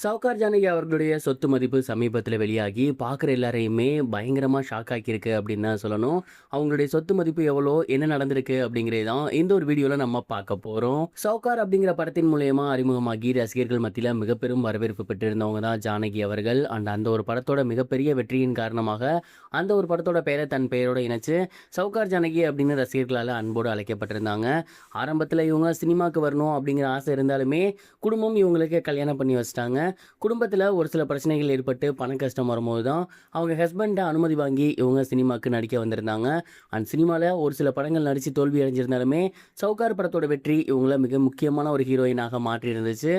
சவுகார் ஜானகி அவர்களுடைய சொத்து மதிப்பு சமீபத்தில் வெளியாகி பார்க்குற எல்லாரையுமே பயங்கரமாக ஷாக் ஆக்கியிருக்கு அப்படின்னு தான் சொல்லணும். அவங்களுடைய சொத்து மதிப்பு எவ்வளோ, என்ன நடந்திருக்கு அப்படிங்கிறது தான் இந்த ஒரு வீடியோவில் நம்ம பார்க்க போகிறோம். சவுகார் அப்படிங்கிற படத்தின் மூலயமா அறிமுகமாகி ரசிகர்கள் மத்தியில் மிகப்பெரும் வரவேற்பு பெற்றிருந்தவங்க தான் ஜானகி அவர்கள். அந்த ஒரு படத்தோட மிகப்பெரிய வெற்றியின் காரணமாக அந்த ஒரு படத்தோட பெயரை தன் பெயரோடு இணைச்சு சவுகார் ஜானகி அப்படின்னு ரசிகர்களால் அன்போடு அழைக்கப்பட்டிருந்தாங்க. ஆரம்பத்தில் இவங்க சினிமாவுக்கு வரணும் அப்படிங்கிற ஆசை இருந்தாலுமே குடும்பம் இவங்களுக்கு கல்யாணம் பண்ணி வச்சிட்டாங்க. குடும்பத்தில் ஒரு சில பிரச்சனைகள் ஏற்பட்டு பண கஷ்டம் வரும்போது தான் அவங்க ஹஸ்பண்டை அனுமதி வாங்கி இவங்க சினிமாவுக்கு நடிக்க வந்திருந்தாங்க. சினிமாவில் ஒரு சில படங்கள் நடித்து தோல்வி அடைஞ்சிருந்தாலுமே சவுகார் படத்தோட வெற்றி இவங்கள மிக முக்கியமான ஒரு ஹீரோயினாக மாற்றி இருந்துச்சு.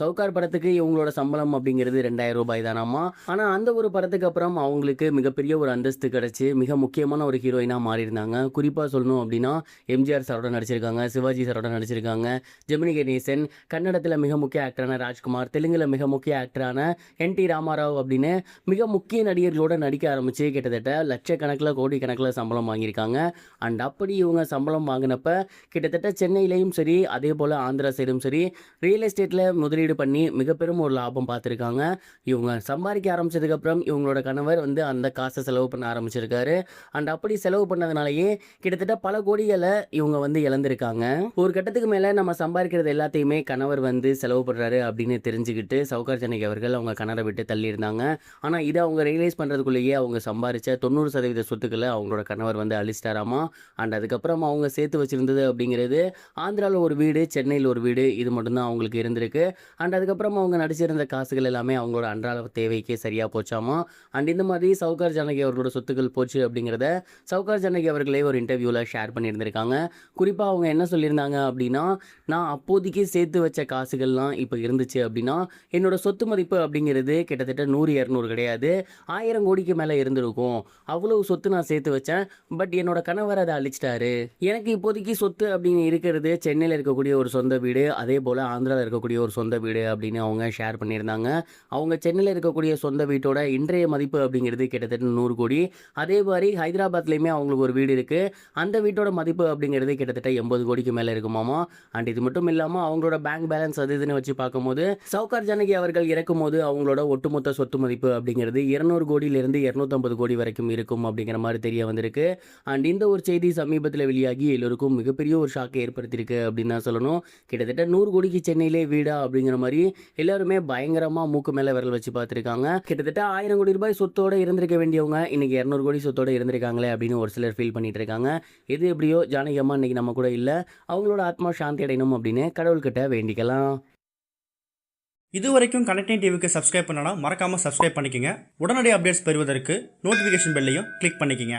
சவுகார் படத்துக்கு இவங்களோட சம்பளம் அப்படிங்கிறது 2000 ரூபாய் தானாமா. ஆனால் அந்த ஒரு படத்துக்கு அப்புறம் அவங்களுக்கு மிகப்பெரிய ஒரு அந்தஸ்து கிடச்சி மிக முக்கியமான ஒரு ஹீரோயினாக மாறி இருந்தாங்க. குறிப்பாக சொல்லணும் அப்படின்னா எம்ஜிஆர் சாரோட நடிச்சிருக்காங்க, சிவாஜி சாரோட நடிச்சிருக்காங்க, ஜெமினி கணேசன், கன்னடத்தில் மிக முக்கிய ஆக்டரான ராஜ்குமார், தெலுங்குல மிக முக்கிய ஆக்டரான என்.டி. ராமாராவ் அப்படின்னு மிக முக்கிய நடிகர்களோட நடிக்க ஆரம்பித்து கிட்டத்தட்ட லட்சக்கணக்கில் கோடிக்கணக்கில் சம்பளம் வாங்கியிருக்காங்க. அப்படி இவங்க சம்பளம் வாங்கினப்ப கிட்டத்தட்ட சென்னையிலையும் சரி, அதே போல் ஆந்திரா சைடும் சரி, ரியல் எஸ்டேட்டில் முதலீடு பண்ணி மிக பெரும் ஒரு லாபம் பார்த்துருக்காங்க. இவங்க சம்பாதிக்க ஆரம்பித்ததுக்கப்புறம் இவங்களோட கணவர் அந்த காசை செலவு பண்ண ஆரம்பிச்சிருக்காரு. அப்படி செலவு பண்ணதுனாலேயே கிட்டத்தட்ட பல கோடிகளை இவங்க இழந்திருக்காங்க. ஒரு கட்டத்துக்கு மேலே நம்ம சம்பாதிக்கிறது எல்லாத்தையுமே கணவர் செலவு பண்ணுறாரு அப்படின்னு தெரிஞ்சுக்கிட்டு சவுகார் ஜானகி அவர்கள் அவங்க கணவரை விட்டு தள்ளி இருந்தாங்க. ஆனால் இதை அவங்க ரியலைஸ் பண்ணுறதுக்குள்ளேயே அவங்க சம்பாதிச்ச 90% சொத்துக்களை அவங்களோட கணவர் அழிச்சிட்டாராமா. அதுக்கப்புறம் அவங்க சேர்த்து வச்சிருந்தது அப்படிங்கிறது ஆந்திராவில் ஒரு வீடு, சென்னையில் ஒரு வீடு, இது மட்டும்தான் அவங்களுக்கு இருந்திருக்கு. அதுக்கப்புறம் அவங்க நடிச்சிருந்த காசுகள் எல்லாமே அவங்களோட அன்றாட தேவைக்கே சரியாக போச்சாமா. இந்த மாதிரி சவுகார் ஜானகி அவர்களோட சொத்துக்கள் போச்சு அப்படிங்கிறத சவுகார் ஜானகி அவர்களே ஒரு இன்டர்வியூவில் ஷேர் பண்ணியிருந்திருக்காங்க. குறிப்பாக அவங்க என்ன சொல்லியிருந்தாங்க அப்படின்னா, நான் அப்போதைக்கு சேர்த்து வச்ச காசுகள்லாம் இப்போ இருந்துச்சு அப்படின்னா என்னோட சொத்து மதிப்பு அப்படிங்கிறது கிட்டத்தட்ட 100-200 கிடையாது, 1000 கோடிக்கு மேலே இருந்திருக்கும். அவ்வளோ சொத்து நான் சேர்த்து வச்சேன். பட் என்னோட கணவர் அதை அழிச்சிட்டாரு. எனக்கு இப்போதைக்கு சொத்து அப்படின்னு இருக்கிறது சென்னையில் இருக்கக்கூடிய ஒரு சொந்த வீடு, அதே போல் ஆந்திராவில் இருக்கக்கூடிய ஒரு சொந்த வீடு அப்படின்னு அவங்க ஷேர் பண்ணியிருந்தாங்க. அவங்க சென்னையில் இருக்கக்கூடிய சொந்த வீட்டோட இன்றைய மதிப்பு அப்படிங்கிறது கிட்டத்தட்ட 100 கோடி. அதே மாதிரி ஹைதராபாத்லேயுமே அவங்களுக்கு ஒரு வீடு இருக்குது. அந்த வீட்டோட மதிப்பு அப்படிங்கிறது கிட்டத்தட்ட 80 கோடிக்கு மேலே இருக்குமாமா. இது மட்டும் இல்லாமல் அவங்களோட பேங்க் பேலன்ஸ் அது இதுன்னு வச்சு பார்க்கும்போது சவுகார் ஜானகி அவர்கள் இறக்கும் போது அவங்களோட ஒட்டுமொத்த சொத்து மதிப்பு அப்படிங்கிறது 200 கோடியிலிருந்து 250 கோடி வரைக்கும் இருக்கும் அப்படிங்கிற மாதிரி தெரிய வந்திருக்கு. இந்த ஒரு செய்தி சமீபத்தில் வெளியாகி எல்லோருக்கும் மிகப்பெரிய ஒரு ஷாக்கை ஏற்படுத்தியிருக்கு அப்படின்னு தான் சொல்லணும். கிட்டத்தட்ட 100 கோடிக்கு சென்னையிலே வீடா அப்படிங்கிற மாதிரி எல்லாருமே பயங்கரமாக மூக்கு மேலே விரல் வச்சு பார்த்துருக்காங்க. கிட்டத்தட்ட 1000 கோடி ரூபாய் சொத்தோடு இருந்திருக்க வேண்டியவங்க இன்னைக்கு 200 கோடி சொத்தோடு இருந்திருக்காங்களே அப்படின்னு ஒரு சிலர் ஃபீல் பண்ணிட்டு இருக்காங்க. எது எப்படியோ ஜானகி அம்மா இன்னைக்கு நம்ம கூட இல்லை, அவங்களோட ஆத்மா சாந்தி அடையணும் அப்படின்னு கடவுள்கிட்ட வேண்டிக்கலாம். இது வரைக்கும் கனெக்டிங் டிவிக்கு சப்ஸ்கிரைப் பண்ணனா மறக்காமல் சப்ஸ்கிரைப் பண்ணிக்கங்க. உடனடி அப்டேட்ஸ் பெறுவதற்கு நோட்டிஃபிகேஷன் பெல்லையும் கிளிக் பண்ணிக்கங்க.